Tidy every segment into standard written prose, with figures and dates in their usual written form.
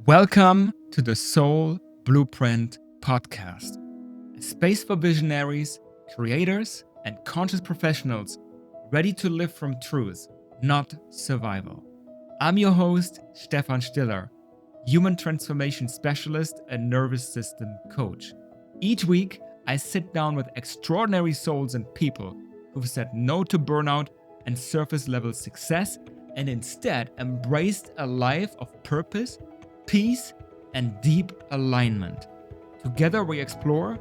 Welcome to the Soul Blueprint podcast, a space for visionaries, creators, and conscious professionals ready to live from truth, not survival. I'm your host, Stefan Stiller, human transformation specialist and nervous system coach. Each week, I sit down with extraordinary souls and people who've said no to burnout and surface level success and instead embraced a life of purpose, peace, and deep alignment. Together, we explore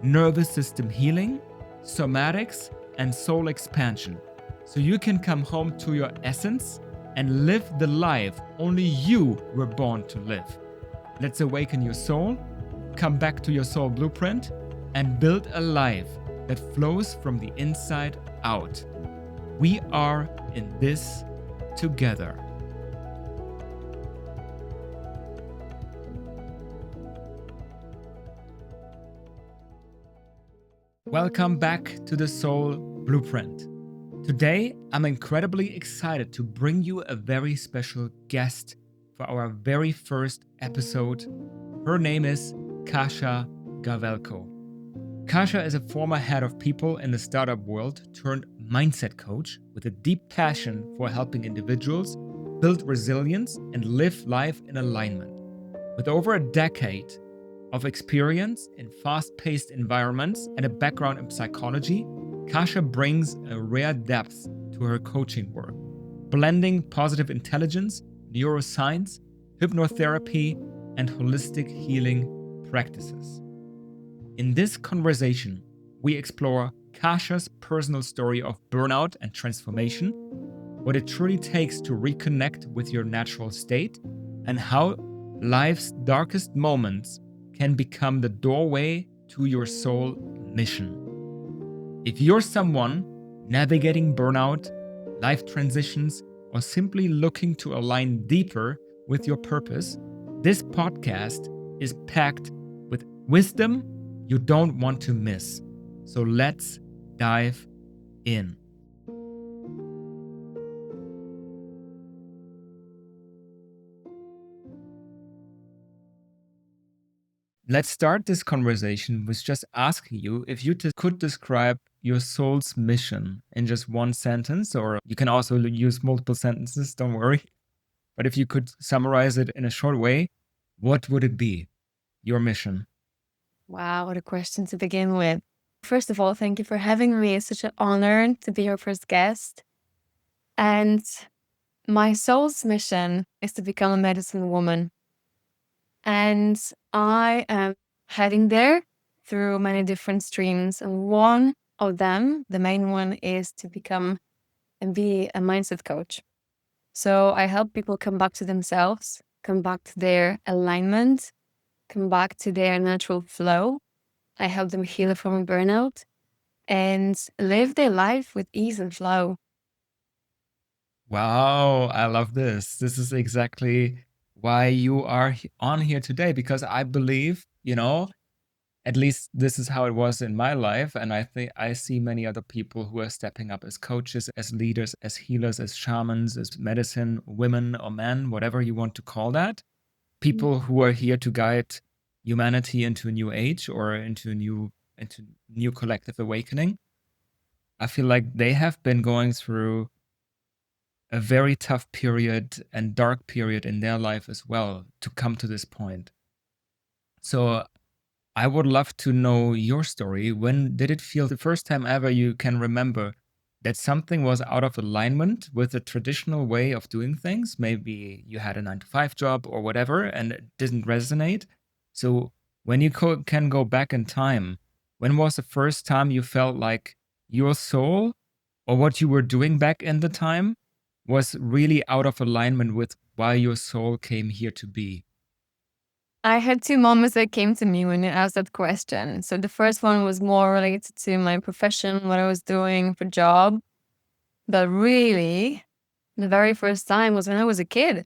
nervous system healing, somatics, and soul expansion so you can come home to your essence and live the life only you were born to live. Let's awaken your soul, come back to your soul blueprint, and build a life that flows from the inside out. We are in this together. Welcome back to the Soul Blueprint. Today, I'm incredibly excited to bring you a very special guest for our very first episode. Her name is Kasia Gawelko. Kasia is a former head of people in the startup world turned mindset coach with a deep passion for helping individuals build resilience and live life in alignment. With over a decade of experience in fast-paced environments and a background in psychology, Kasia brings a rare depth to her coaching work, blending positive intelligence, neuroscience, hypnotherapy, and holistic healing practices. In this conversation, we explore Kasia's personal story of burnout and transformation, what it truly takes to reconnect with your natural state, and how life's darkest moments can become the doorway to your soul mission. If you're someone navigating burnout, life transitions, or simply looking to align deeper with your purpose, this podcast is packed with wisdom you don't want to miss. So let's dive in. Let's start this conversation with just asking you if you could describe your soul's mission in just one sentence, or you can also use multiple sentences, don't worry. But if you could summarize it in a short way, what would it be? Your mission. Wow, what a question to begin with. First of all, thank you for having me. It's such an honor to be your first guest. And my soul's mission is to become a medicine woman. And I am heading there through many different streams. And one of them, the main one, is to become and be a mindset coach. So I help people come back to themselves, come back to their alignment, come back to their natural flow. I help them heal from burnout and live their life with ease and flow. Wow, I love this. This is exactly why you are on here today, because I believe, at least this is how it was in my life. And I think I see many other people who are stepping up as coaches, as leaders, as healers, as shamans, as medicine women or men, whatever you want to call that. People who are here to guide humanity into a new age or into new collective awakening. I feel like they have been going through a very tough period and dark period in their life as well to come to this point. So I would love to know your story. When did it feel the first time ever you can remember that something was out of alignment with the traditional way of doing things? Maybe you had a 9-to-5 job or whatever, and it didn't resonate. So when you can go back in time, when was the first time you felt like your soul or what you were doing back in the time was really out of alignment with why your soul came here to be? I had two moments that came to me when you asked that question. So the first one was more related to my profession, what I was doing for job. But really, the very first time was when I was a kid.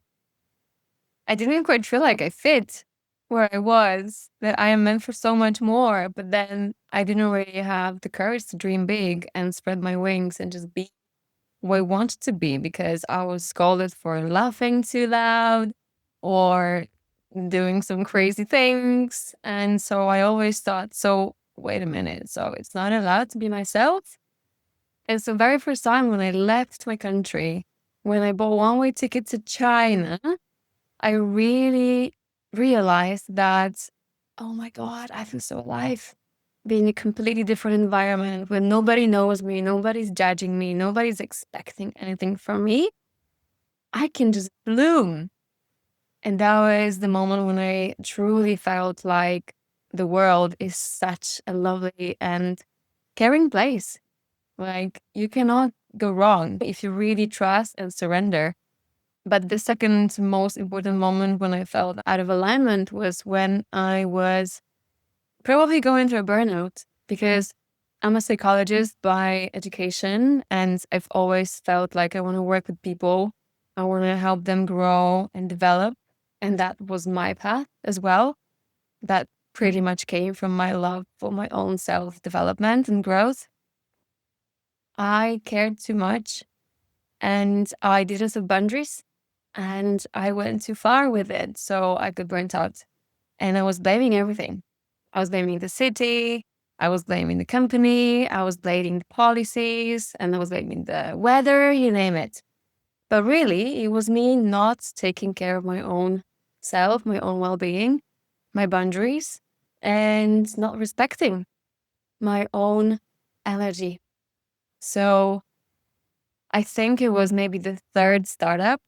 I didn't quite feel like I fit where I was, that I am meant for so much more. But then I didn't really have the courage to dream big and spread my wings and just be who I wanted to be, because I was scolded for laughing too loud or doing some crazy things. And so I always thought, so wait a minute, so it's not allowed to be myself? And so very first time when I left my country, when I bought one-way ticket to China, I really realized that, oh my God, I feel so alive. Being in a completely different environment where nobody knows me, nobody's judging me, nobody's expecting anything from me. I can just bloom. And that was the moment when I truly felt like the world is such a lovely and caring place. Like, you cannot go wrong if you really trust and surrender. But the second most important moment when I felt out of alignment was when I was probably going through a burnout, because I'm a psychologist by education and I've always felt like I want to work with people. I want to help them grow and develop. And that was my path as well. That pretty much came from my love for my own self-development and growth. I cared too much and I didn't have boundaries and I went too far with it. So I got burnt out and I was blaming everything. I was blaming the city, I was blaming the company, I was blaming the policies, and I was blaming the weather, you name it. But really, it was me not taking care of my own self, my own well-being, my boundaries, and not respecting my own energy. So I think it was maybe the third startup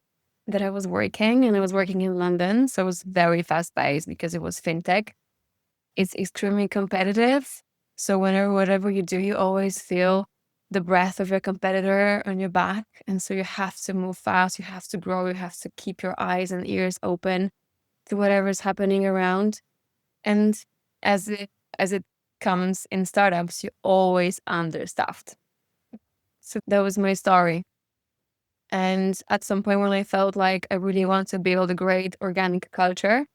that I was working, and I was working in London. So it was very fast-paced because it was fintech. It's extremely competitive. So whatever you do, you always feel the breath of your competitor on your back. And so you have to move fast, you have to grow, you have to keep your eyes and ears open to whatever's happening around. And as it comes in startups, you're always understaffed. So that was my story. And at some point when I felt like I really want to build a great organic culture,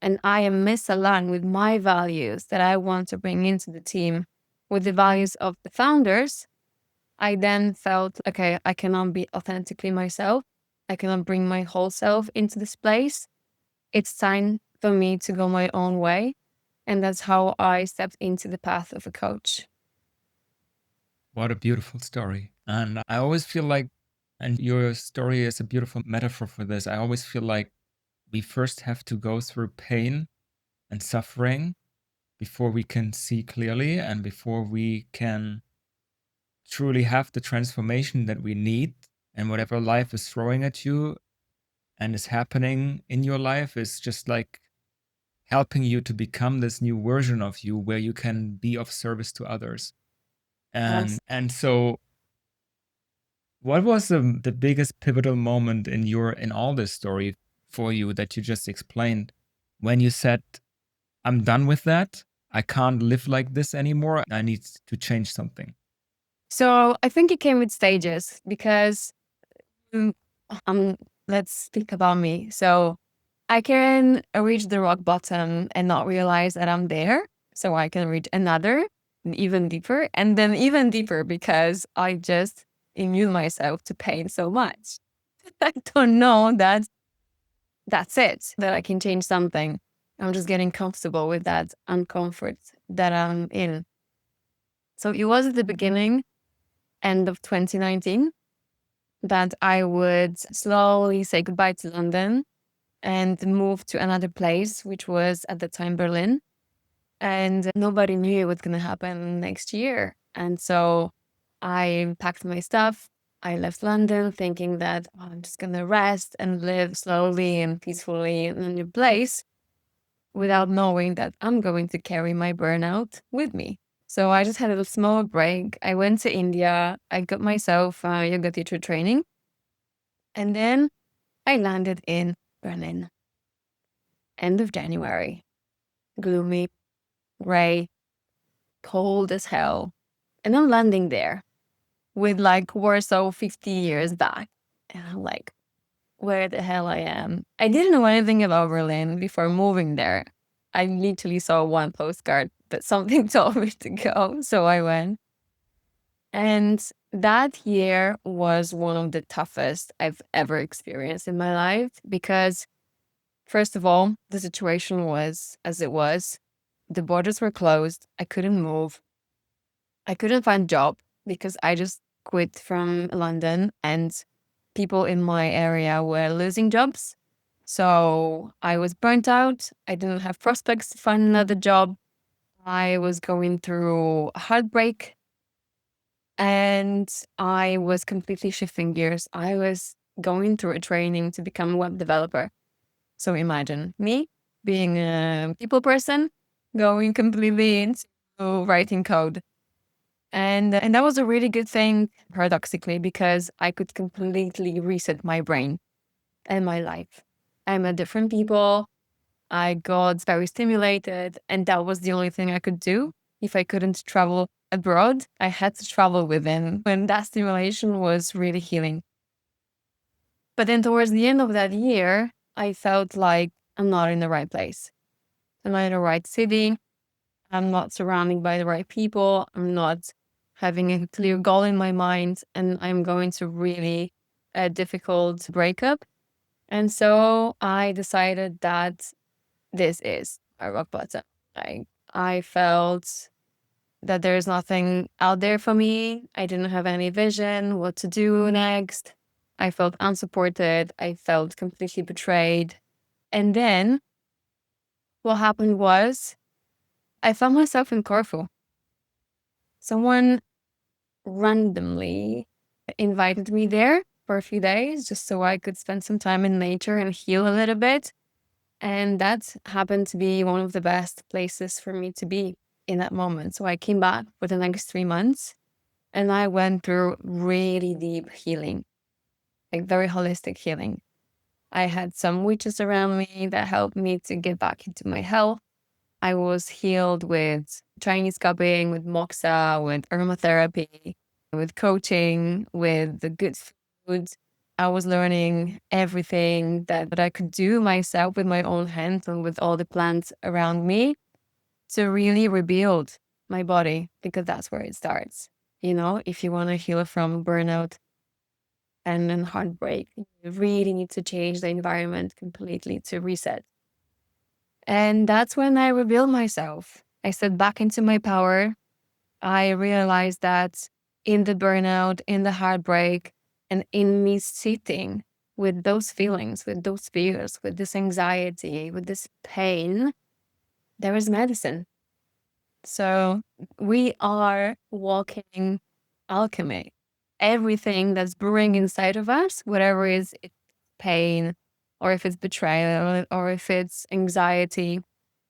and I am misaligned with my values that I want to bring into the team with the values of the founders, I then felt, okay, I cannot be authentically myself. I cannot bring my whole self into this place. It's time for me to go my own way. And that's how I stepped into the path of a coach. What a beautiful story. And I always feel like, and your story is a beautiful metaphor for this, I always feel like we first have to go through pain and suffering before we can see clearly and before we can truly have the transformation that we need. And whatever life is throwing at you and is happening in your life is just like helping you to become this new version of you where you can be of service to others. Yes. And so what was the biggest pivotal moment in all this story for you that you just explained when you said, I'm done with that. I can't live like this anymore. I need to change something. So I think it came with stages because mm, let's speak about me. So I can reach the rock bottom and not realize that I'm there. So I can reach another, even deeper, and then even deeper because I just immune myself to pain so much. I don't know that that's it, that I can change something. I'm just getting comfortable with that uncomfort that I'm in. So it was at the beginning, end of 2019, that I would slowly say goodbye to London and move to another place, which was at the time Berlin. And nobody knew what's going to happen next year. And so I packed my stuff. I left London thinking that I'm just going to rest and live slowly and peacefully in a new place without knowing that I'm going to carry my burnout with me. So I just had a small break. I went to India. I got myself yoga teacher training. And then I landed in Berlin. End of January. Gloomy, gray, cold as hell. And I'm landing there with like Warsaw 50 years back. And I'm like, where the hell I am? I didn't know anything about Berlin before moving there. I literally saw one postcard that something told me to go. So I went. And that year was one of the toughest I've ever experienced in my life because First of all, the situation was as it was. The borders were closed. I couldn't move. I couldn't find a job because I just quit from London and people in my area were losing jobs. So I was burnt out. I didn't have prospects to find another job. I was going through a heartbreak and I was completely shifting gears. I was going through a training to become a web developer. So imagine me being a people person going completely into writing code. And that was a really good thing, paradoxically, because I could completely reset my brain and my life. I met different people. I got very stimulated, and that was the only thing I could do. If I couldn't travel abroad, I had to travel within. And that stimulation was really healing. But then towards the end of that year, I felt like I'm not in the right place. I'm not in the right city. I'm not surrounded by the right people. I'm not having a clear goal in my mind. And I'm going to really a difficult breakup. And so I decided that this is my rock bottom. I felt that there's nothing out there for me. I didn't have any vision, what to do next. I felt unsupported. I felt completely betrayed. And then what happened was I found myself in Corfu. Someone randomly invited me there for a few days just so I could spend some time in nature and heal a little bit. And that happened to be one of the best places for me to be in that moment. So I came back for the next 3 months and I went through really deep healing, like very holistic healing. I had some witches around me that helped me to get back into my health. I was healed with Chinese cupping, with moxa, with aromatherapy, with coaching, with the good food. I was learning everything that I could do myself with my own hands and with all the plants around me to really rebuild my body, because that's where it starts. You know, if you want to heal from burnout and then heartbreak, you really need to change the environment completely to reset. And that's when I revealed myself. I stepped back into my power. I realized that in the burnout, in the heartbreak, and in me sitting with those feelings, with those fears, with this anxiety, with this pain, there is medicine. So we are walking alchemy. Everything that's brewing inside of us, whatever is it, pain, or if it's betrayal, or if it's anxiety,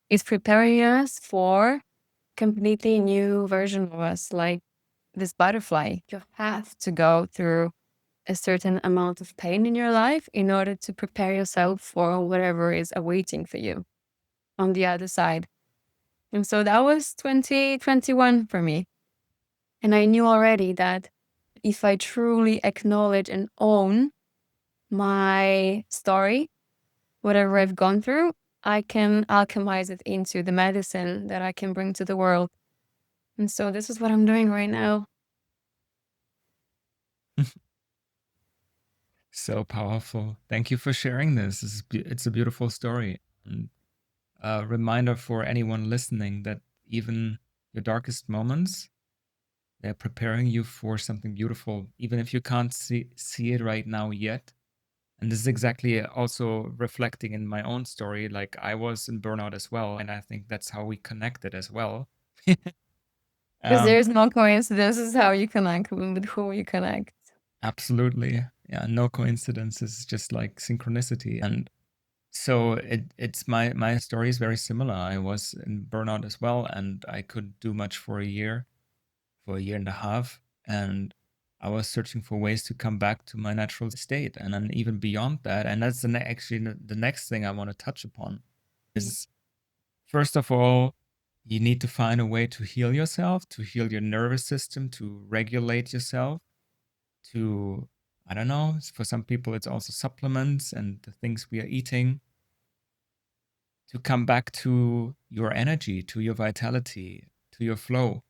is preparing us for completely new version of us, like this butterfly. You have to go through a certain amount of pain in your life in order to prepare yourself for whatever is awaiting for you on the other side. And so that was 2021 for me. And I knew already that if I truly acknowledge and own my story, whatever I've gone through, I can alchemize it into the medicine that I can bring to the world. And so this is what I'm doing right now. So powerful. Thank you for sharing this. It's a beautiful story. And a reminder for anyone listening that even your darkest moments, they're preparing you for something beautiful, even if you can't see it right now yet. And this is exactly also reflecting in my own story. Like I was in burnout as well. And I think that's how we connected as well. Because um, there's no coincidence. This is how you connect with who you connect. absolutely. Yeah. No coincidences, just like synchronicity. And so it's my story is very similar. I was in burnout as well, and I couldn't do much for a year and a half, and I was searching for ways to come back to my natural state, and then even beyond that. And that's actually the next thing I want to touch upon is, first of all, you need to find a way to heal yourself, to heal your nervous system, to regulate yourself, to, I don't know, for some people it's also supplements and the things we are eating, to come back to your energy, to your vitality, to your flow.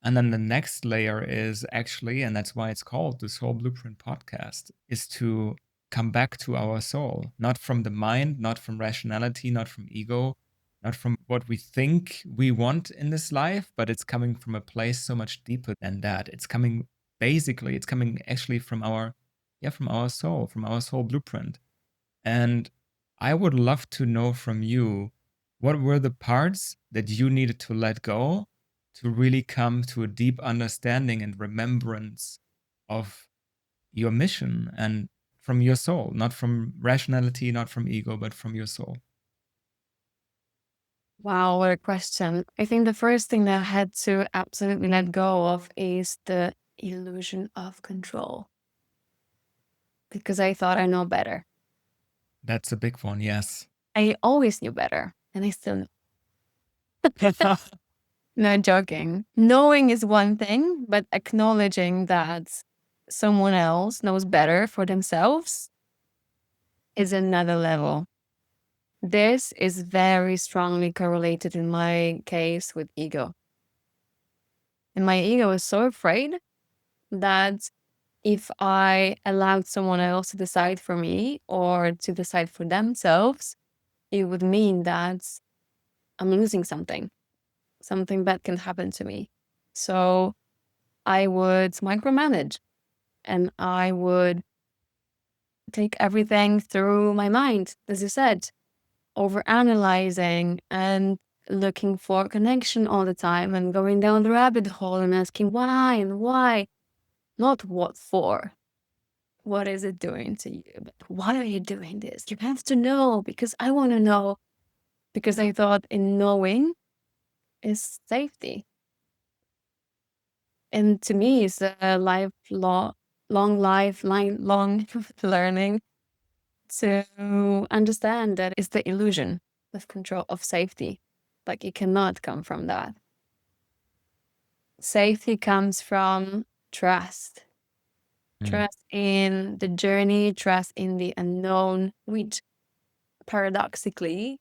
And then the next layer is actually, and that's why it's called the Soul Blueprint podcast, is to come back to our soul, not from the mind, not from rationality, not from ego, not from what we think we want in this life, but it's coming from a place so much deeper than that. It's coming actually from our soul, from our soul blueprint. And I would love to know from you, what were the parts that you needed to let go to really come to a deep understanding and remembrance of your mission and from your soul, not from rationality, not from ego, but from your soul? Wow, what a question. I think the first thing that I had to absolutely let go of is the illusion of control, because I thought I know better. That's a big one, yes. I always knew better, and I still know. No, joking. Knowing is one thing, but acknowledging that someone else knows better for themselves is another level. This is very strongly correlated in my case with ego. And my ego is so afraid that if I allowed someone else to decide for me or to decide for themselves, it would mean that I'm losing something. Something bad can happen to me. So I would micromanage and I would take everything through my mind, as you said, overanalyzing and looking for connection all the time and going down the rabbit hole and asking why and why, not what for. What is it doing to you? But why are you doing this? You have to know because I want to know. Because I thought in knowing is safety. And to me, it's a lifelong learning to understand that it's the illusion of control, of safety. Like it cannot come from that. Safety comes from trust. Trust in the journey, trust in the unknown, which paradoxically,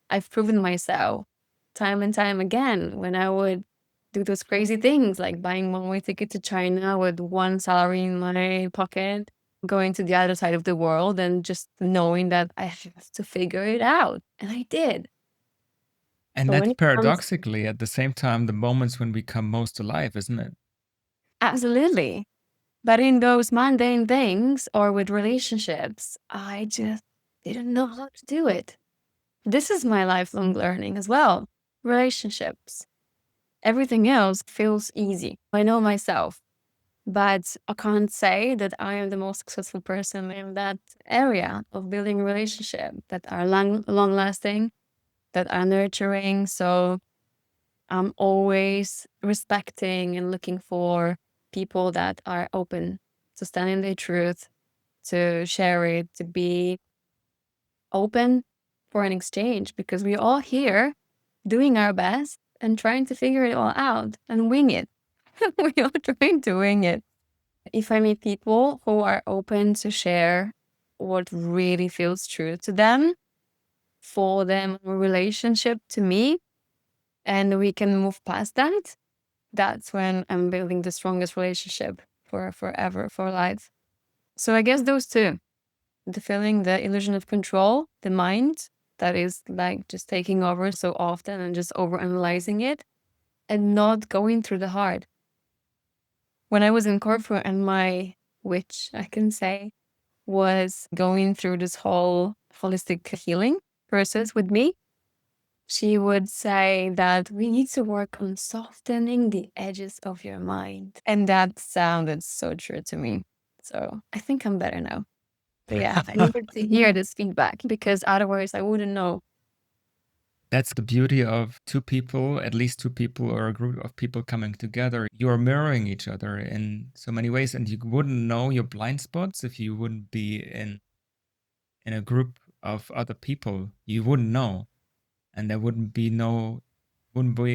I've proven myself time and time again when I would do those crazy things like buying one-way ticket to China with one salary in my pocket, going to the other side of the world and just knowing that I have to figure it out. And I did. And But that's when it comes, paradoxically at the same time the moments when we come most alive, isn't it? absolutely. But in those mundane things or with relationships, I just didn't know how to do it. This is my lifelong learning as well. Relationships. Everything else feels easy. I know myself, but I can't say that I am the most successful person in that area of building relationships that are long lasting, that are nurturing. So I'm always respecting and looking for people that are open to stand in their truth, to share it, to be open for an exchange, because we're all here doing our best and trying to figure it all out and wing it. We are trying to wing it. If I meet people who are open to share what really feels true to them, for them, a relationship to me, and we can move past that, that's when I'm building the strongest relationship for forever, for life. So I guess those two, the feeling, the illusion of control, the mind that is like just taking over so often and just over analyzing it and not going through the heart. When I was in Corfu and my witch, I can say, was going through this whole holistic healing process with me, she would say that we need to work on softening the edges of your mind. And that sounded so true to me. So I think I'm better now. But yeah, I needed to hear this feedback because otherwise I wouldn't know. That's the beauty of two people, at least two people or a group of people coming together. You are mirroring each other in so many ways, and you wouldn't know your blind spots if you wouldn't be in a group of other people. You wouldn't know, and there wouldn't be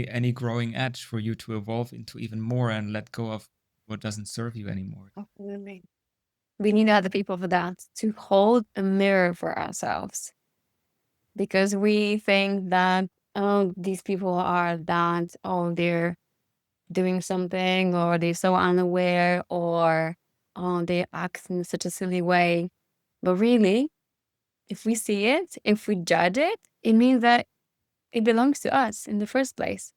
any growing edge for you to evolve into even more and let go of what doesn't serve you anymore. Absolutely. We need other people for that, to hold a mirror for ourselves. Because we think that, oh, these people are that, oh, they're doing something, or they're so unaware, or oh, they act in such a silly way. But really, if we see it, if we judge it, it means that it belongs to us in the first place.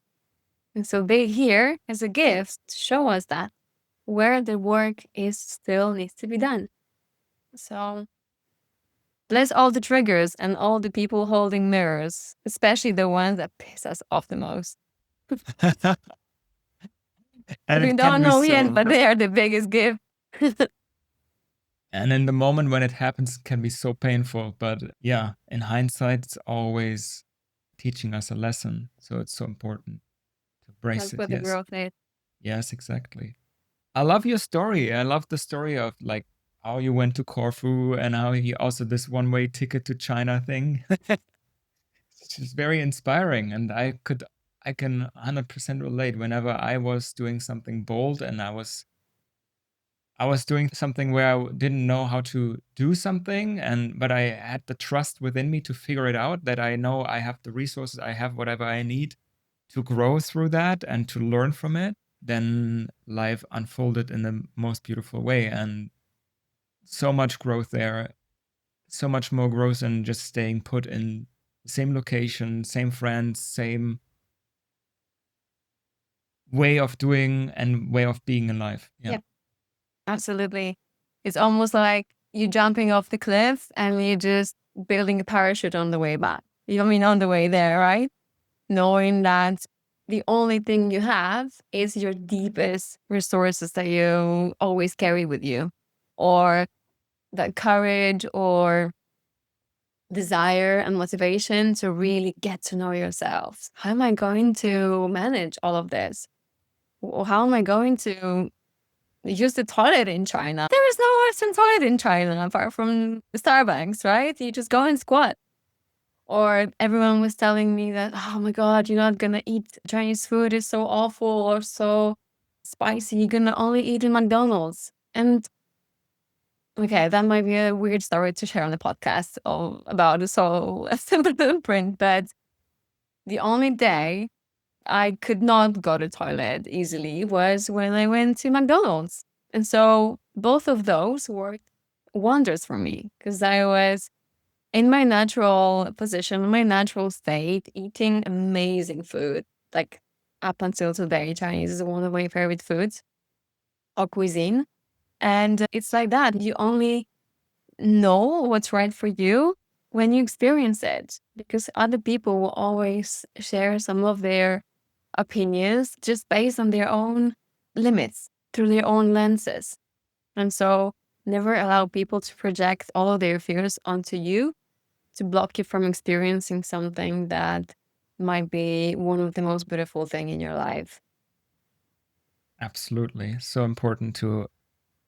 And so they here as a gift to show us that where the work is still needs to be done. So bless all the triggers and all the people holding mirrors, especially the ones that piss us off the most. And We it can don't be know yet, so. but they are the biggest gift. And in the moment when it happens, it can be so painful. But yeah, in hindsight, it's always teaching us a lesson. So it's so important to embrace That's it. what the Yes. growth is. Yes, exactly. I love your story. I love the story of like how you went to Corfu and how he also this one-way ticket to China thing. It's just very inspiring. And I can 100% relate whenever I was doing something bold and I was doing something where I didn't know how to do something, but I had the trust within me to figure it out, that I know I have the resources, I have whatever I need to grow through that and to learn from it. Then life unfolded in the most beautiful way, and so much growth there, so much more growth than just staying put in the same location, same friends, same way of doing and way of being in life. Yeah. Yep. Absolutely. It's almost like you jumping off the cliff and you're just building a parachute on the way back. You mean on the way there, right? Knowing that the only thing you have is your deepest resources that you always carry with you, or that courage or desire and motivation to really get to know yourself. How am I going to manage all of this? Or how am I going to use the toilet in China? There is no Western toilet in China apart from the Starbucks, right? You just go and squat. Or everyone was telling me that, oh my God, you're not gonna eat Chinese food, it's so awful or so spicy. You're gonna only eat in McDonald's. And okay, that might be a weird story to share on the podcast about the soul blueprint, but the only day I could not go to the toilet easily was when I went to McDonald's. And so both of those worked wonders for me because I was in my natural position, in my natural state, eating amazing food. Like up until today, Chinese is one of my favorite foods or cuisine. And it's like that. You only know what's right for you when you experience it, because other people will always share some of their opinions just based on their own limits through their own lenses. And so never allow people to project all of their fears onto you to block you from experiencing something that might be one of the most beautiful things in your life. Absolutely. So important to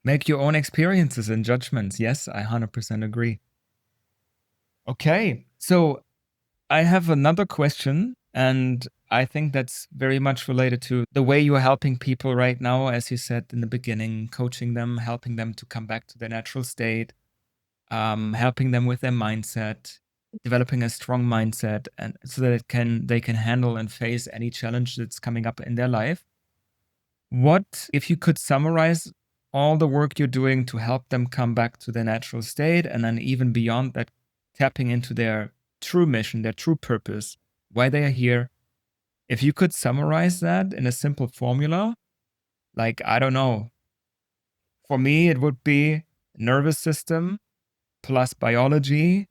make your own experiences and judgments. Yes, I 100% agree. Okay, so I have another question, and I think that's very much related to the way you are helping people right now, as you said in the beginning, coaching them, helping them to come back to their natural state, helping them with their mindset, developing a strong mindset, and so that they can handle and face any challenge that's coming up in their life. What if you could summarize all the work you're doing to help them come back to their natural state, and then even beyond that, tapping into their true mission, their true purpose, why they are here? If you could summarize that in a simple formula, like, I don't know, for me, it would be nervous system plus biology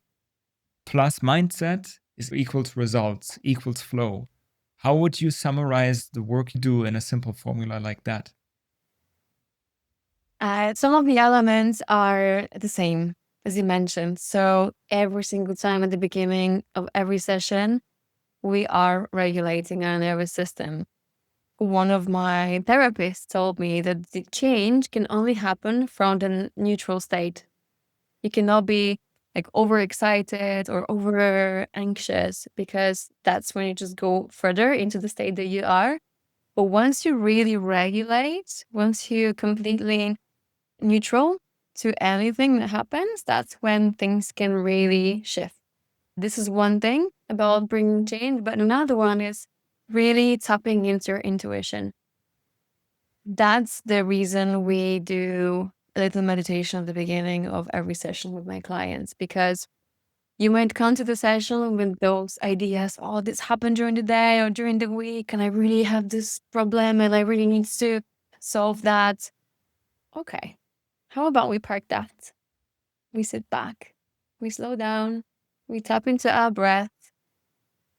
plus mindset is equals results, equals flow. How would you summarize the work you do in a simple formula like that? Some of the elements are the same, as you mentioned. So every single time at the beginning of every session, we are regulating our nervous system. One of my therapists told me that the change can only happen from the neutral state. You cannot be like overexcited or over anxious, because that's when you just go further into the state that you are. But once you really regulate, once you completely neutral to anything that happens, that's when things can really shift. This is one thing about bringing change, but another one is really tapping into your intuition. That's the reason we do a little meditation at the beginning of every session with my clients, because you might come to the session with those ideas, oh, this happened during the day or during the week, and I really have this problem and I really need to solve that. Okay, how about we park that? We sit back, we slow down, we tap into our breath,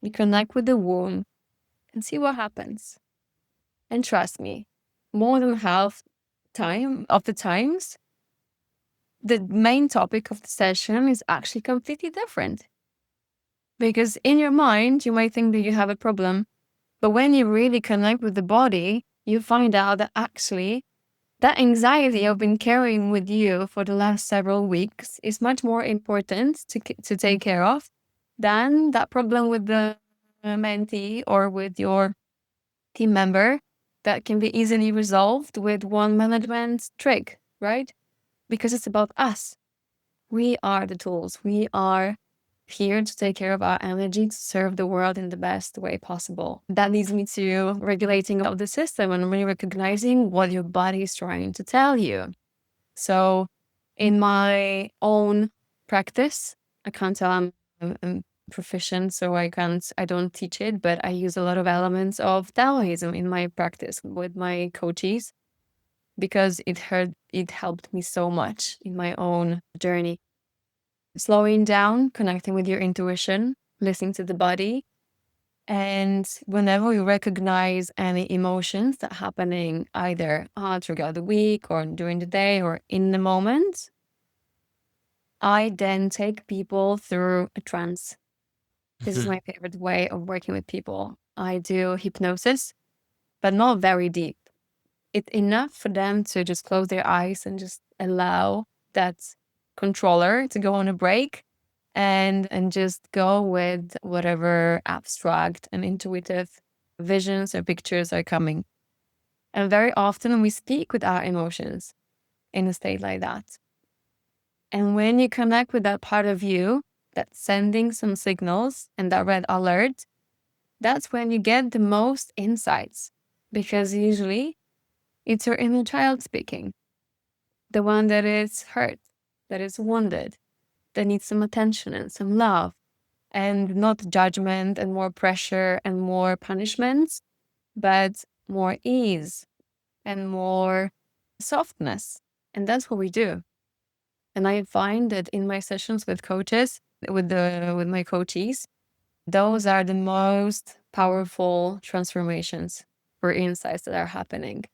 we connect with the womb and see what happens. And trust me, more than half of the times, the main topic of the session is actually completely different. Because in your mind, you might think that you have a problem, but when you really connect with the body, you find out that actually that anxiety you've been carrying with you for the last several weeks is much more important to take care of than that problem with the mentee or with your team member that can be easily resolved with one management trick, right? Because it's about us. We are the tools. We are here to take care of our energy, to serve the world in the best way possible. That leads me to regulating of the system and really recognizing what your body is trying to tell you. So in my own practice, I can't tell I'm proficient, so I don't teach it, but I use a lot of elements of Taoism in my practice with my coaches, because it helped me so much in my own journey. Slowing down, connecting with your intuition, listening to the body. And whenever you recognize any emotions that are happening either throughout the week or during the day or in the moment, I then take people through a trance. This is my favorite way of working with people. I do hypnosis, but not very deep. It's enough for them to just close their eyes and just allow that controller to go on a break and just go with whatever abstract and intuitive visions or pictures are coming. And very often we speak with our emotions in a state like that. And when you connect with that part of you that's sending some signals and that red alert, that's when you get the most insights, because usually it's your inner child speaking, the one that is hurt, that is wounded, that needs some attention and some love, and not judgment and more pressure and more punishments, but more ease and more softness. And that's what we do. And I find that in my sessions with coaches, with my coachees, those are the most powerful transformations or insights that are happening.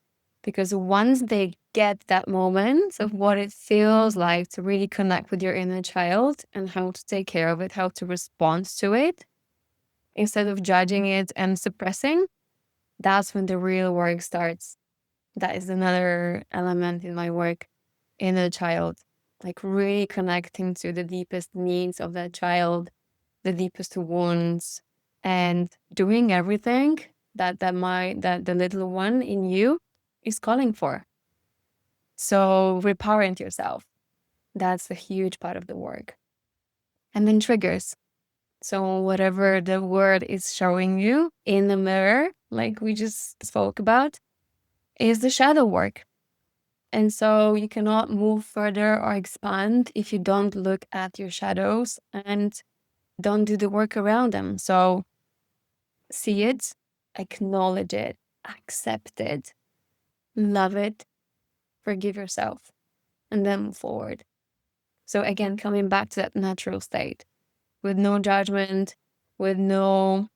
Because once they get that moment of what it feels like to really connect with your inner child and how to take care of it, how to respond to it, instead of judging it and suppressing, that's when the real work starts. That is another element in my work, inner child, like really connecting to the deepest needs of that child, the deepest wounds, and doing everything that the little one in you is calling for. So reparent yourself. That's a huge part of the work. And then triggers. So whatever the word is showing you in the mirror, like we just spoke about, is the shadow work. And so you cannot move further or expand if you don't look at your shadows and don't do the work around them. So see it, acknowledge it, accept it, love it, forgive yourself, and then move forward. So again, coming back to that natural state with no judgment, with no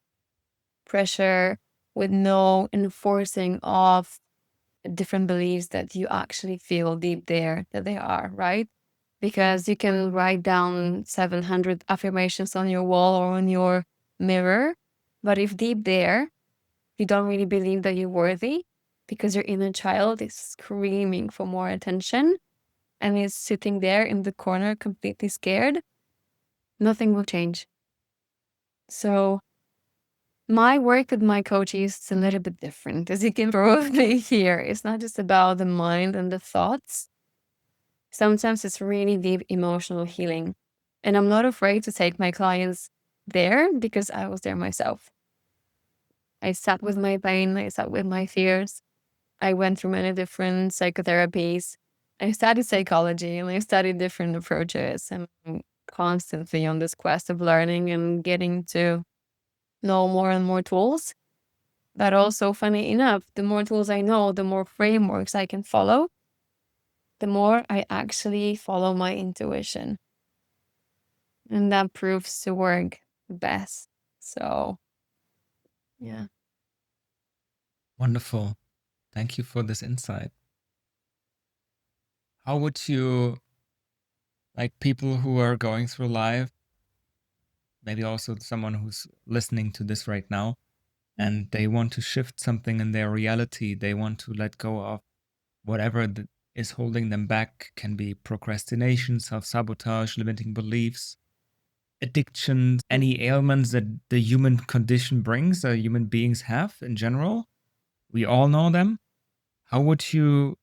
pressure, with no enforcing of different beliefs that you actually feel deep there that they are, right? Because you can write down 700 affirmations on your wall or on your mirror, but if deep there you don't really believe that you're worthy because your inner child is screaming for more attention and is sitting there in the corner completely scared, nothing will change. So my work with my coaches is a little bit different, as you can probably hear. It's not just about the mind and the thoughts. Sometimes it's really deep emotional healing. And I'm not afraid to take my clients there because I was there myself. I sat with my pain, I sat with my fears. I went through many different psychotherapies I studied psychology and I studied different approaches, and I'm constantly on this quest of learning and getting to know more and more tools. But also, funny enough, the more tools I know, the more frameworks I can follow, the more I actually follow my intuition. And that proves to work best. So, yeah. Wonderful. Thank you for this insight. How would you, like people who are going through life, maybe also someone who's listening to this right now, and they want to shift something in their reality, they want to let go of whatever is holding them back, can be procrastination, self-sabotage, limiting beliefs, addictions, any ailments that the human condition brings, that human beings have in general. We all know them. How would you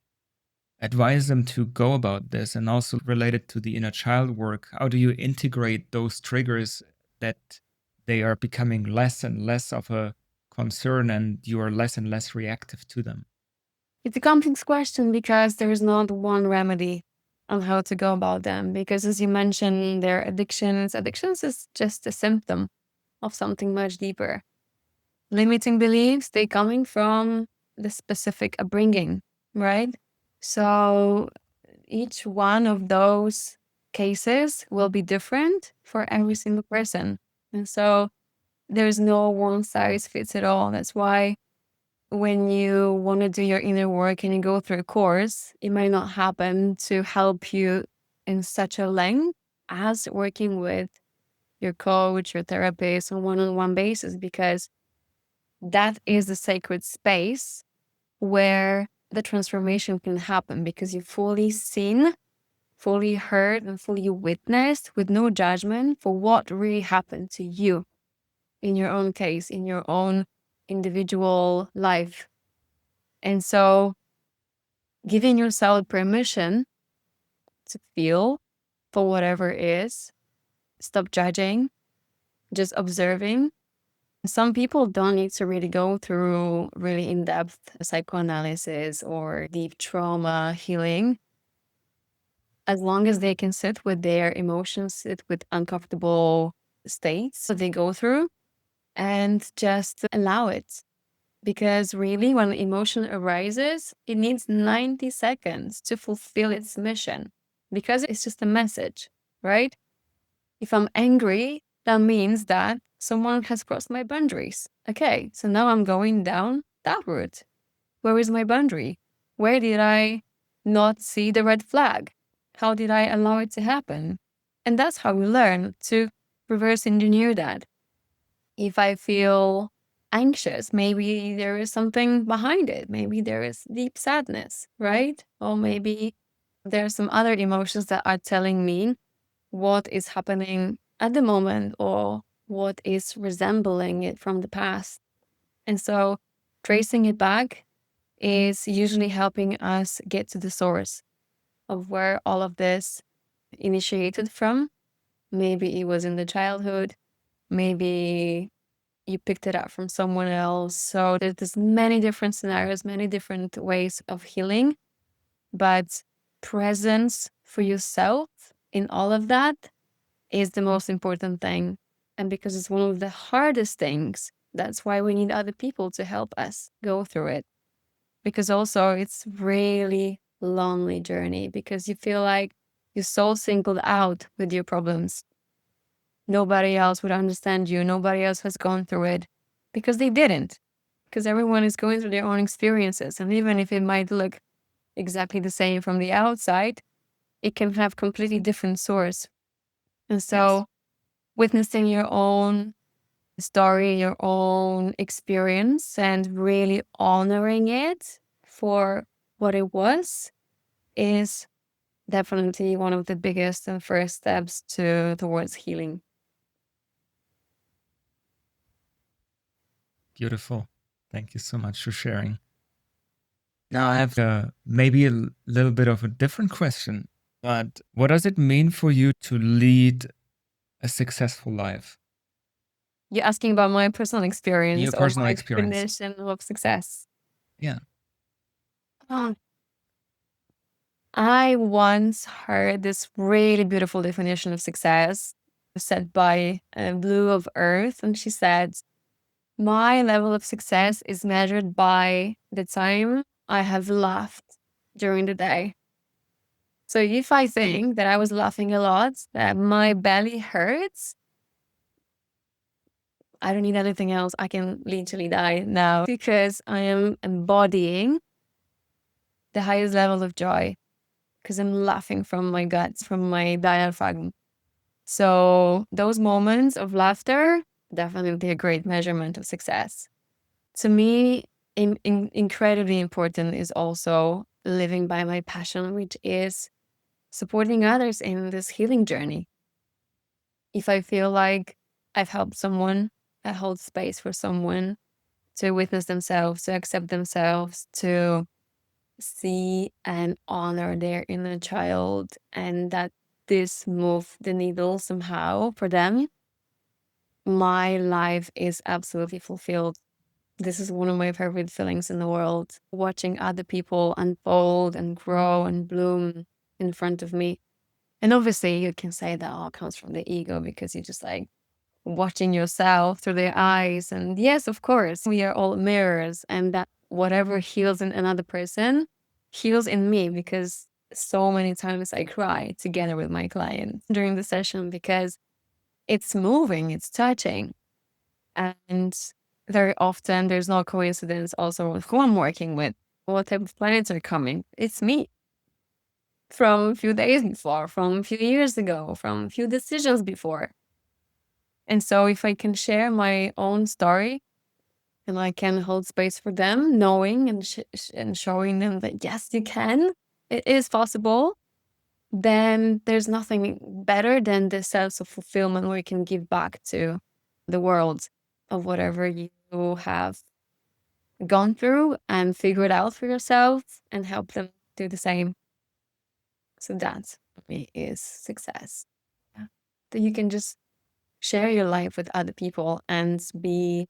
advise them to go about this? And also related to the inner child work, how do you integrate those triggers that they are becoming less and less of a concern and you are less and less reactive to them? It's a complex question because there is not one remedy on how to go about them. Because as you mentioned, their addictions is just a symptom of something much deeper. Limiting beliefs, they coming from the specific upbringing, right? So each one of those cases will be different for every single person. And so there's no one size fits it all. That's why when you want to do your inner work and you go through a course, it might not happen to help you in such a length as working with your coach, your therapist on one-on-one basis, because that is the sacred space where the transformation can happen, because you've fully seen, fully heard, and fully witnessed with no judgment for what really happened to you in your own case, in your own individual life. And so giving yourself permission to feel for whatever it is, stop judging, just observing. Some people don't need to really go through really in-depth psychoanalysis or deep trauma healing. As long as they can sit with their emotions, sit with uncomfortable states that they go through, and just allow it. Because really, when emotion arises, it needs 90 seconds to fulfill its mission, because it's just a message, right? If I'm angry, that means that someone has crossed my boundaries. Okay, so now I'm going down that route. Where is my boundary? Where did I not see the red flag? How did I allow it to happen? And that's how we learn to reverse engineer that. If I feel anxious, maybe there is something behind it. Maybe there is deep sadness, right? Or maybe there are some other emotions that are telling me what is happening at the moment or what is resembling it from the past. And so tracing it back is usually helping us get to the source of where all of this initiated from. Maybe it was in the childhood, maybe you picked it up from someone else. So there's many different scenarios, many different ways of healing, but presence for yourself in all of that is the most important thing. And because it's one of the hardest things, that's why we need other people to help us go through it. Because also it's really lonely journey, because you feel like you're so singled out with your problems. Nobody else would understand you. Nobody else has gone through it, because they didn't. Because everyone is going through their own experiences. And even if it might look exactly the same from the outside, it can have completely different source. And so witnessing your own story, your own experience, and really honoring it for what it was is definitely one of the biggest and first steps towards healing. Beautiful. Thank you so much for sharing. Now I have maybe a little bit of a different question, but what does it mean for you to lead a successful life? You're asking about my personal experience Your or personal my experience. definition of success. Yeah. Um, I once heard this really beautiful definition of success said by Blue of Earth, and she said, my level of success is measured by the time I have laughed during the day. So if I think that I was laughing a lot, that my belly hurts, I don't need anything else. I can literally die now because I am embodying the highest level of joy because I'm laughing from my guts, from my diaphragm. So those moments of laughter, definitely a great measurement of success. To me, incredibly important is also living by my passion, which is supporting others in this healing journey. If I feel like I've helped someone, I hold space for someone to witness themselves, to accept themselves, to see and honor their inner child, and that this moved the needle somehow for them, my life is absolutely fulfilled. This is one of my favorite feelings in the world, watching other people unfold and grow and bloom in front of me. And obviously, you can say that all comes from the ego because you're just like watching yourself through their eyes. And yes, of course, we are all mirrors, and that whatever heals in another person heals in me because so many times I cry together with my client during the session because it's moving, it's touching. And very often there's no coincidence also with who I'm working with, what type of clients are coming. It's me from a few days before, from a few years ago, from a few decisions before. And so if I can share my own story and I can hold space for them, knowing and showing them that yes, you can, it is possible, then there's nothing better than the sense of fulfillment where you can give back to the world of whatever you have gone through and figure it out for yourself and help them do the same. So that for me is success. Yeah. That you can just share your life with other people and be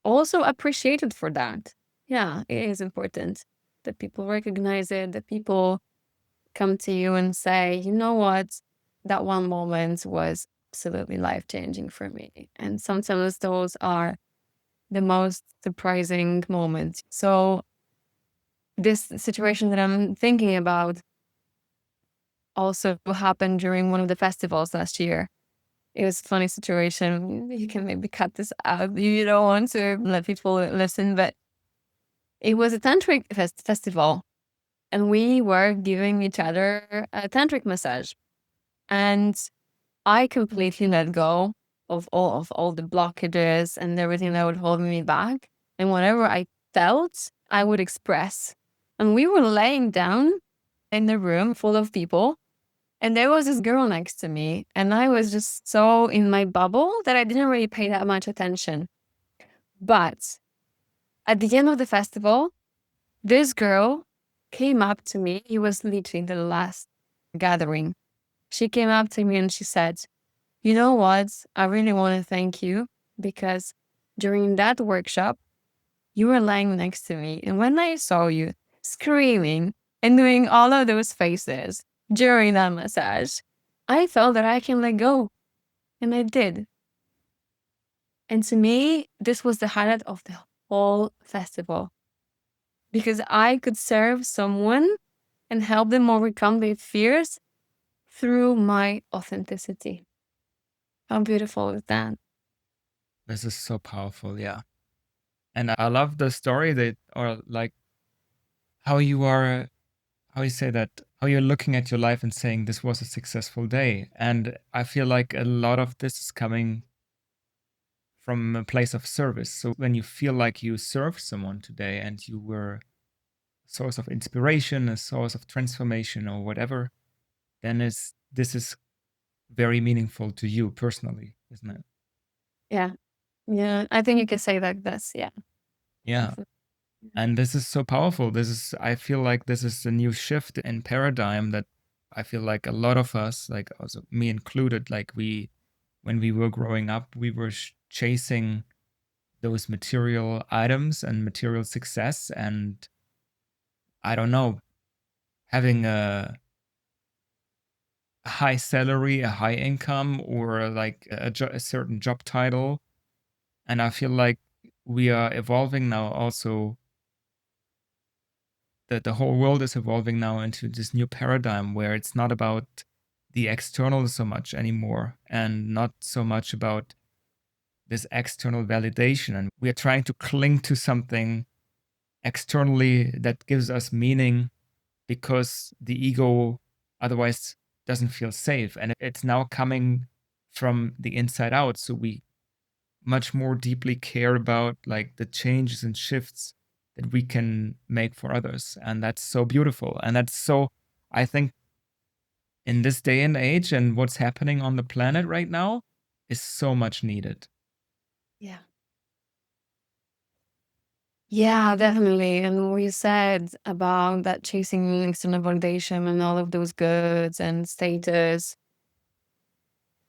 also appreciated for that. Yeah, it is important that people recognize it, that people come to you and say, you know what, that one moment was absolutely life changing for me. And sometimes those are the most surprising moments. So, this situation that I'm thinking about also happened during one of the festivals last year. It was a funny situation. You can maybe cut this out. You don't want to let people listen, but it was a tantric festival, and we were giving each other a tantric massage. And I completely let go of all the blockages and everything that would hold me back. And whatever I felt, I would express. And we were laying down in the room full of people. And there was this girl next to me. And I was just so in my bubble that I didn't really pay that much attention. But at the end of the festival, this girl came up to me. It was literally the last gathering. She came up to me and she said, you know what? I really want to thank you because during that workshop, you were lying next to me. And when I saw you screaming and doing all of those faces during that massage, I felt that I can let go. And I did. And to me, this was the highlight of the whole festival because I could serve someone and help them overcome their fears through my authenticity. How beautiful is that? This is so powerful, yeah. And I love the story that, or like how you are, how you say that, how you're looking at your life and saying this was a successful day. And I feel like a lot of this is coming from a place of service. So when you feel like you served someone today and you were a source of inspiration, a source of transformation or whatever, then this is very meaningful to you personally, isn't it? Yeah. Yeah. I think you can say that that's, yeah. Yeah. Definitely. And this is so powerful. I feel like this is a new shift in paradigm that I feel like a lot of us, like also me included, like when we were growing up, we were chasing those material items and material success. And I don't know, having a high salary, a high income, or like a certain job title. And I feel like we are evolving now also, that the whole world is evolving now into this new paradigm where it's not about the external so much anymore, and not so much about this external validation. And we are trying to cling to something externally that gives us meaning, because the ego otherwise doesn't feel safe. And it's now coming from the inside out. So we much more deeply care about like the changes and shifts that we can make for others. And that's so beautiful. And that's so, I think, in this day and age and what's happening on the planet right now is so much needed. Yeah. Yeah, definitely. And what you said about that chasing external validation and all of those goods and status,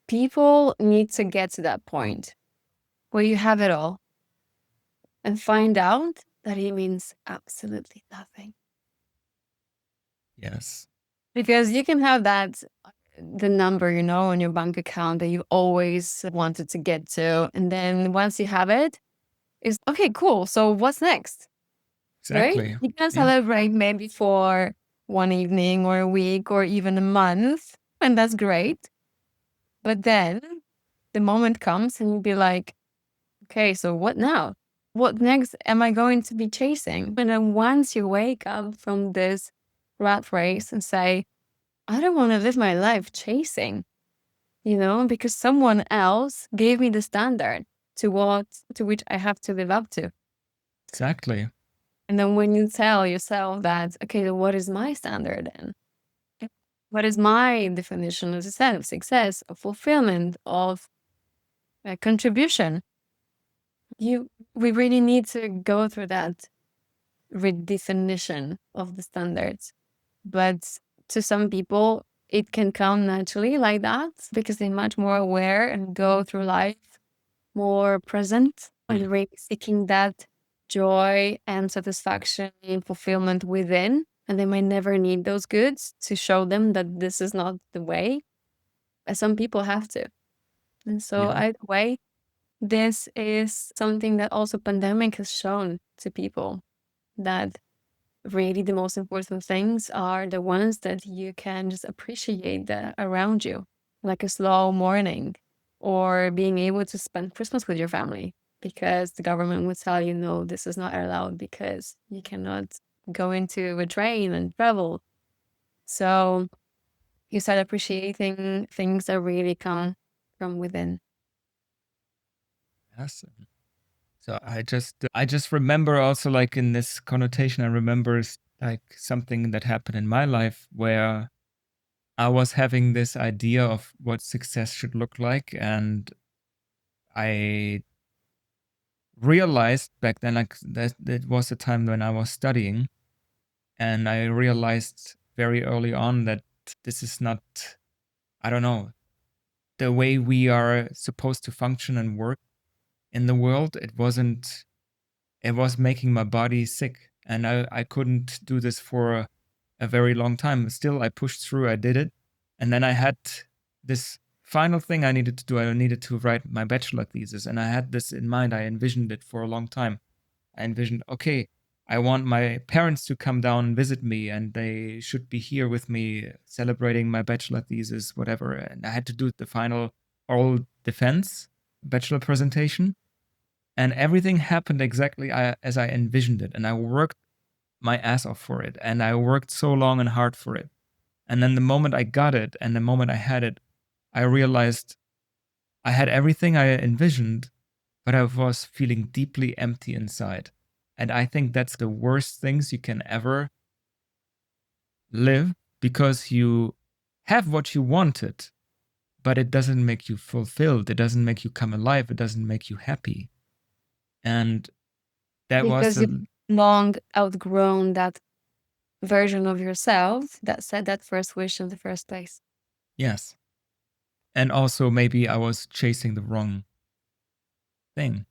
people need to get to that point where you have it all and find out that it means absolutely nothing. Yes. Because you can have that, the number, on your bank account that you always wanted to get to. And then once you have it, it's okay, cool. So what's next? Right? Exactly. You can Yeah. celebrate maybe for one evening or a week or even a month, and that's great. But then the moment comes and you'll be like, okay, so what now? What next am I going to be chasing? And then once you wake up from this rat race and say, I don't want to live my life chasing, because someone else gave me the standard to which I have to live up to. Exactly. And then when you tell yourself that, okay, then what is my standard then? What is my definition of success, of fulfillment, of contribution? We really need to go through that redefinition of the standards. But to some people, it can come naturally like that because they're much more aware and go through life more present and really seeking that joy and satisfaction and fulfillment within. And they might never need those goods to show them that this is not the way. But some people have to. And so Yeah. either way, this is something that also pandemic has shown to people, that really the most important things are the ones that you can just appreciate around you, like a slow morning or being able to spend Christmas with your family, because the government would tell you, no, this is not allowed because you cannot go into a train and travel. So you start appreciating things that really come from within. Yes. So I just remember also, like, in this connotation, I remember like something that happened in my life where I was having this idea of what success should look like, and I realized back then, like, that was a time when I was studying, and I realized very early on that this is not, I don't know, the way we are supposed to function and work in the world. It was making my body sick, and I couldn't do this for a very long time. Still, I pushed through, I did it. And then I had this final thing I needed to do. I needed to write my bachelor thesis, and I had this in mind. I envisioned it for a long time. I envisioned, okay, I want my parents to come down and visit me, and they should be here with me celebrating my bachelor thesis, whatever. And I had to do the final oral defense bachelor presentation, and everything happened exactly as I envisioned it. And I worked my ass off for it, and I worked so long and hard for it. And then the moment I got it and the moment I had it, I realized I had everything I envisioned, but I was feeling deeply empty inside. And I think that's the worst things you can ever live, because you have what you wanted, but it doesn't make you fulfilled. It doesn't make you come alive. It doesn't make you happy. And that was Because you've long outgrown that version of yourself that said that first wish in the first place. yes. And also, maybe I was chasing the wrong thing.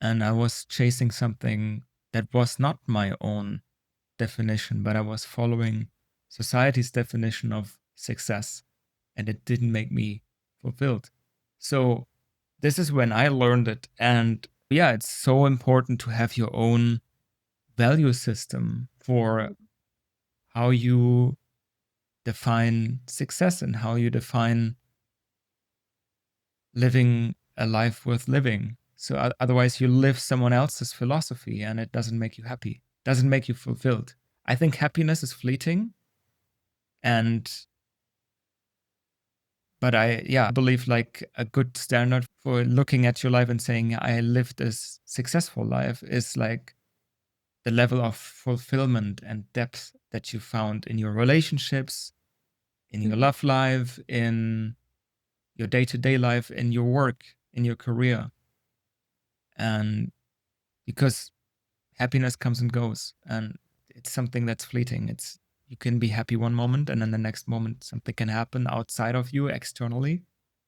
And I was chasing something that was not my own definition, but I was following society's definition of success, and it didn't make me fulfilled. So this is when I learned it. And yeah, it's so important to have your own value system for how you define success and how you define living a life worth living. So otherwise you live someone else's philosophy and it doesn't make you happy, doesn't make you fulfilled. I think happiness is fleeting, but I believe like a good standard for looking at your life and saying I lived this successful life is like the level of fulfillment and depth that you found in your relationships, in your love life, in your day-to-day life, in your work, in your career. And because happiness comes and goes, and it's something that's fleeting. You can be happy one moment, and then the next moment something can happen outside of you, externally,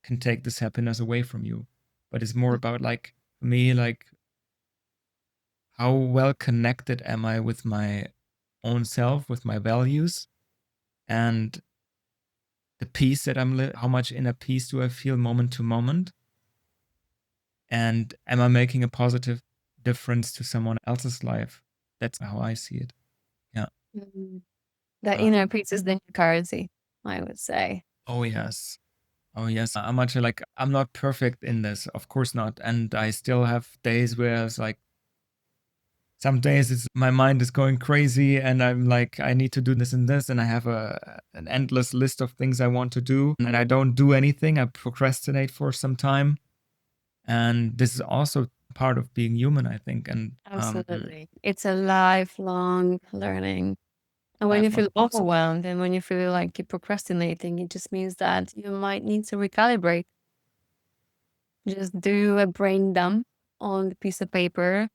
can take this happiness away from you. But it's more about like, for me, like, how well connected am I with my own self, with my values, and the peace that how much inner peace do I feel moment to moment? And am I making a positive difference to someone else's life? That's how I see it. Yeah. The Uh, inner peace is the new currency, I would say. oh, yes. Oh, yes. I'm much like, I'm not perfect in this. Of course not. And I still have days where it's like, some days my mind is going crazy and I'm like, I need to do this and this. And I have an endless list of things I want to do. And I don't do anything. I procrastinate for some time. And this is also part of being human, I think. And Absolutely. It's a lifelong learning. And when you feel overwhelmed and when you feel like you're procrastinating, it just means that you might need to recalibrate. Just do a brain dump on the piece of paper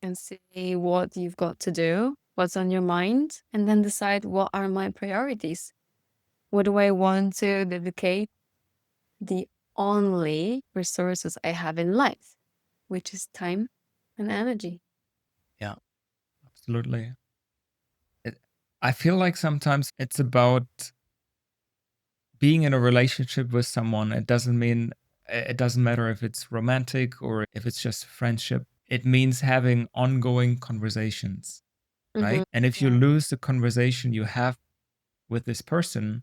and see what you've got to do, what's on your mind, and then decide what are my priorities. What do I want to dedicate the only resources I have in life, which is time and energy. yeah, absolutely. I feel like sometimes it's about being in a relationship with someone. It doesn't matter if it's romantic or if it's just friendship. It means having ongoing conversations, right? And if you lose the conversation you have with this person,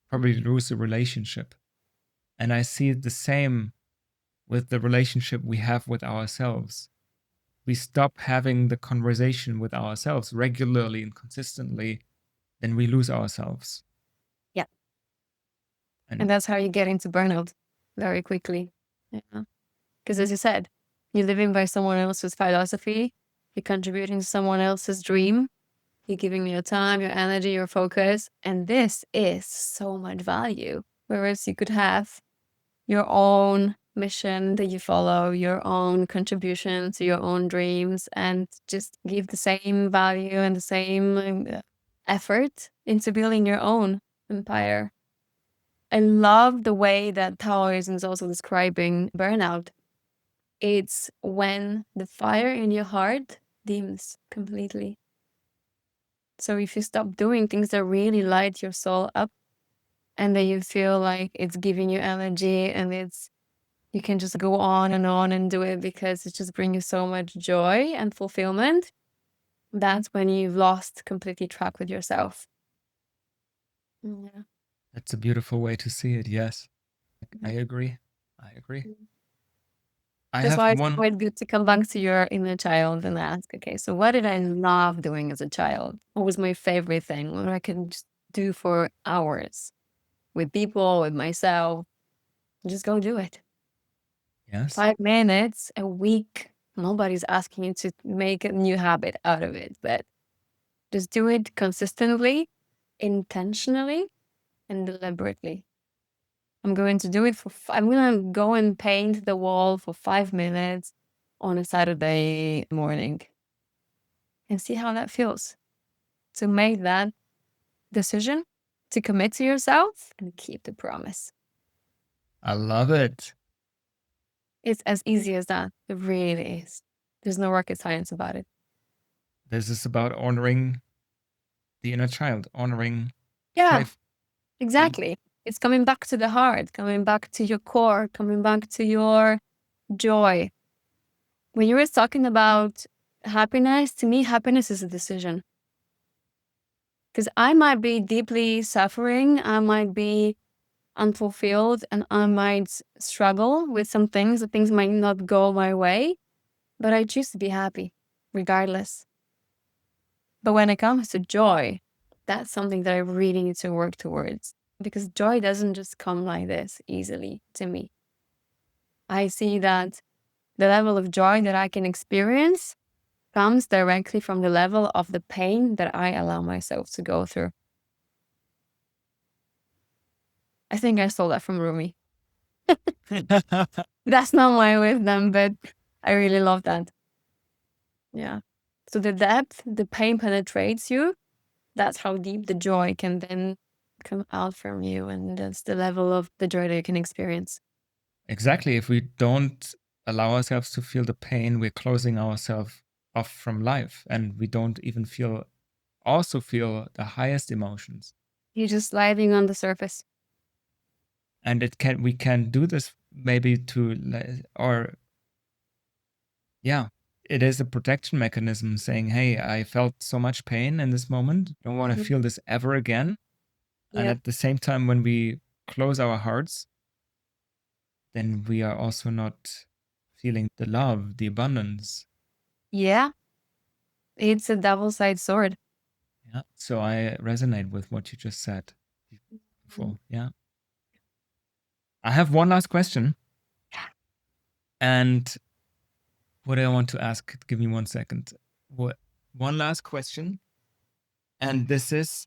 probably lose the relationship. And I see the same with the relationship we have with ourselves. We stop having the conversation with ourselves regularly and consistently, then we lose ourselves. Yeah. And that's how you get into burnout very quickly. Yeah. Because as you said, you're living by someone else's philosophy, you're contributing to someone else's dream, you're giving your time, your energy, your focus, and this is so much value. Whereas you could have your own mission that you follow, your own contribution to your own dreams, and just give the same value and the same effort into building your own empire. I love the way that Taoism is also describing burnout. It's when the fire in your heart dims completely. So if you stop doing things that really light your soul up and then you feel like it's giving you energy and you can just go on and do it because it just brings you so much joy and fulfillment, that's when you've lost completely track with yourself. Yeah. That's a beautiful way to see it. Yes, I agree. I agree. That's why it's quite good to come back to your inner child and ask, okay, so what did I love doing as a child? What was my favorite thing? What I can just do for hours with people, with myself? Just go do it. Yes. 5 minutes a week. Nobody's asking you to make a new habit out of it, but just do it consistently, intentionally, and deliberately. I'm going to do it I'm going to go and paint the wall for 5 minutes on a Saturday morning and see how that feels. To make that decision, to commit to yourself and keep the promise. I love it. It's as easy as that. It really is. There's no rocket science about it. This is about honoring the inner child, honoring Yeah, Safe. exactly. It's coming back to the heart, coming back to your core, coming back to your joy. When you were talking about happiness, to me, happiness is a decision. Because I might be deeply suffering, I might be unfulfilled, and I might struggle with some things. The things might not go my way, but I choose to be happy regardless. But when it comes to joy, that's something that I really need to work towards, because joy doesn't just come like this easily to me. I see that the level of joy that I can experience comes directly from the level of the pain that I allow myself to go through. I think I stole that from Rumi. That's not my wisdom, but I really love that. Yeah. So the depth, the pain penetrates you. That's how deep the joy can then come out from you. And that's the level of the joy that you can experience. Exactly. If we don't allow ourselves to feel the pain, we're closing ourselves off from life, and we don't even also feel the highest emotions. You're just sliding on the surface. And we can do this maybe it is a protection mechanism saying, hey, I felt so much pain in this moment. Don't want to feel this ever again. And Yeah. at the same time, when we close our hearts, then we are also not feeling the love, the abundance. Yeah. It's a double-sided sword. Yeah. So I resonate with what you just said before. Yeah. I have one last question. And what do I want to ask? Give me 1 second. One last question. And this is,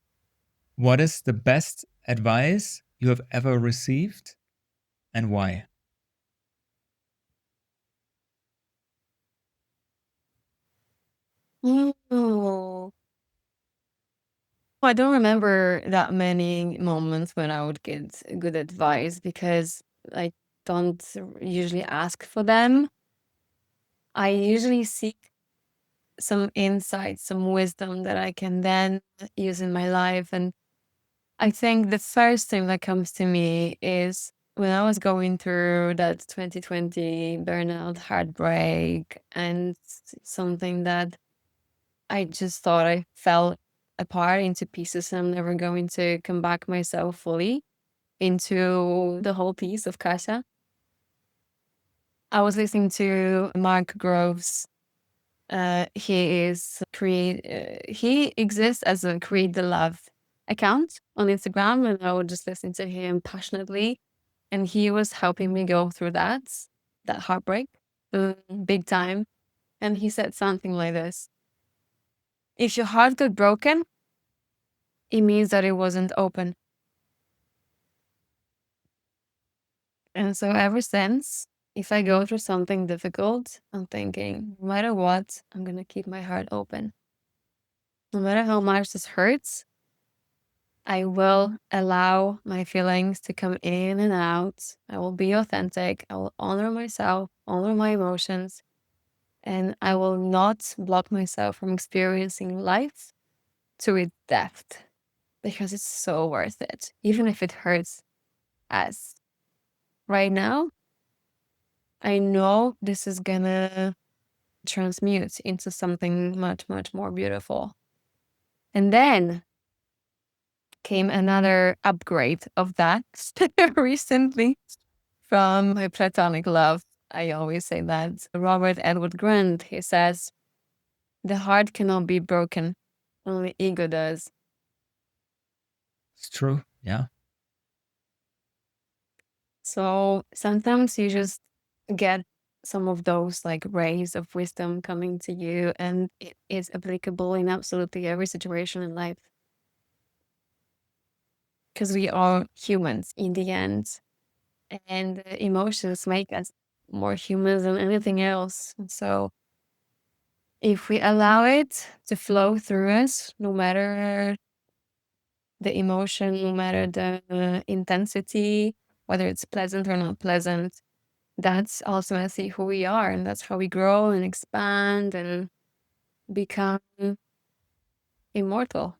what is the best advice you have ever received and why? Oh. I don't remember that many moments when I would get good advice, because I don't usually ask for them. I usually seek some insight, some wisdom that I can then use in my life. And I think the first thing that comes to me is when I was going through that 2020 burnout, heartbreak, and something that I just thought I fell apart into pieces, and I'm never going to come back myself fully into the whole piece of Kasia. I was listening to Mark Groves. He exists as a Create the Love account on Instagram, and I would just listen to him passionately. And he was helping me go through that heartbreak, big time. And he said something like this: if your heart got broken, it means that it wasn't open. And so ever since, if I go through something difficult, I'm thinking, no matter what, I'm gonna keep my heart open. No matter how much this hurts, I will allow my feelings to come in and out. I will be authentic. I will honor myself, honor my emotions, and I will not block myself from experiencing life to its depth, because it's so worth it, even if it hurts. As right now, I know this is gonna transmute into something much, much more beautiful. And then came another upgrade of that recently from my platonic love. I always say that. Robert Edward Grant, he says, the heart cannot be broken, only ego does. It's true. Yeah. So sometimes you just get some of those like rays of wisdom coming to you, and it is applicable in absolutely every situation in life. Because we are humans in the end, and emotions make us more human than anything else. And so if we allow it to flow through us, no matter the emotion, no matter the intensity, whether it's pleasant or not pleasant, that's ultimately who we are. And that's how we grow and expand and become immortal.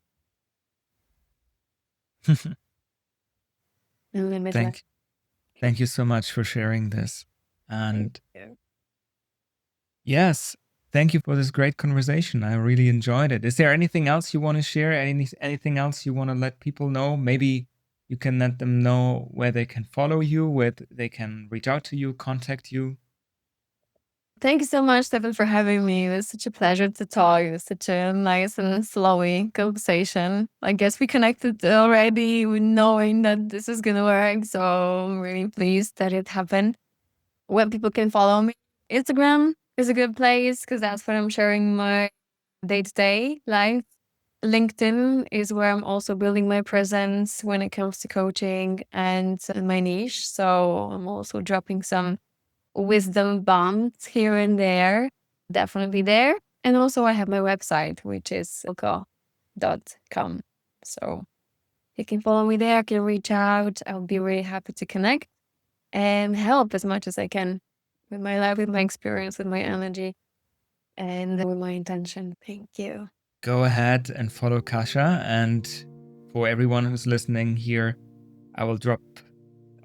and limitless. Thank thank you so much for sharing this. Thank And you. yes, thank you for this great conversation. I really enjoyed it. Is there anything else you want to share? Anything else you want to let people know? Maybe you can let them know where they can follow you, where they can reach out to you, contact you. Thank you so much, Stefan, for having me. It was such a pleasure to talk. It was such a nice and flowy conversation. I guess we connected already with knowing that this is going to work. So I'm really pleased that it happened. Where people can follow me, Instagram is a good place because that's where I'm sharing my day-to-day life. LinkedIn is where I'm also building my presence when it comes to coaching and my niche. So I'm also dropping some wisdom bombs here and there, definitely there. And also I have my website, which is gawelko.com. So you can follow me there, can reach out. I'll be really happy to connect and help as much as I can with my life, with my experience, with my energy, and with my intention. Thank you. Go ahead and follow Kasia. And for everyone who's listening here, I will drop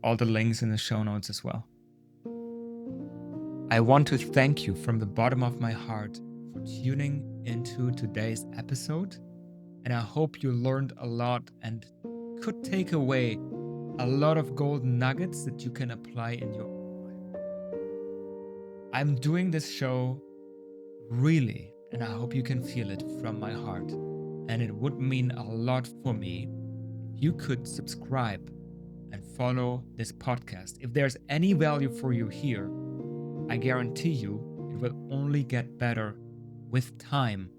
all the links in the show notes as well. I want to thank you from the bottom of my heart for tuning into today's episode. And I hope you learned a lot and could take away a lot of golden nuggets that you can apply in your own life. I'm doing this show really, and I hope you can feel it from my heart. And it would mean a lot for me if you could subscribe and follow this podcast. If there's any value for you here, I guarantee you it will only get better with time.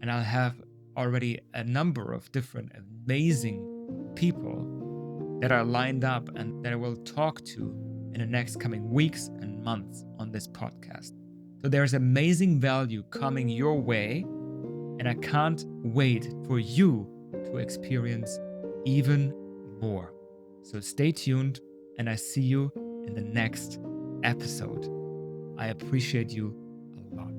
And I'll have already a number of different amazing people that are lined up and that I will talk to in the next coming weeks and months on this podcast. So there's amazing value coming your way, and I can't wait for you to experience even more. So stay tuned, and I see you in the next episode. I appreciate you a lot.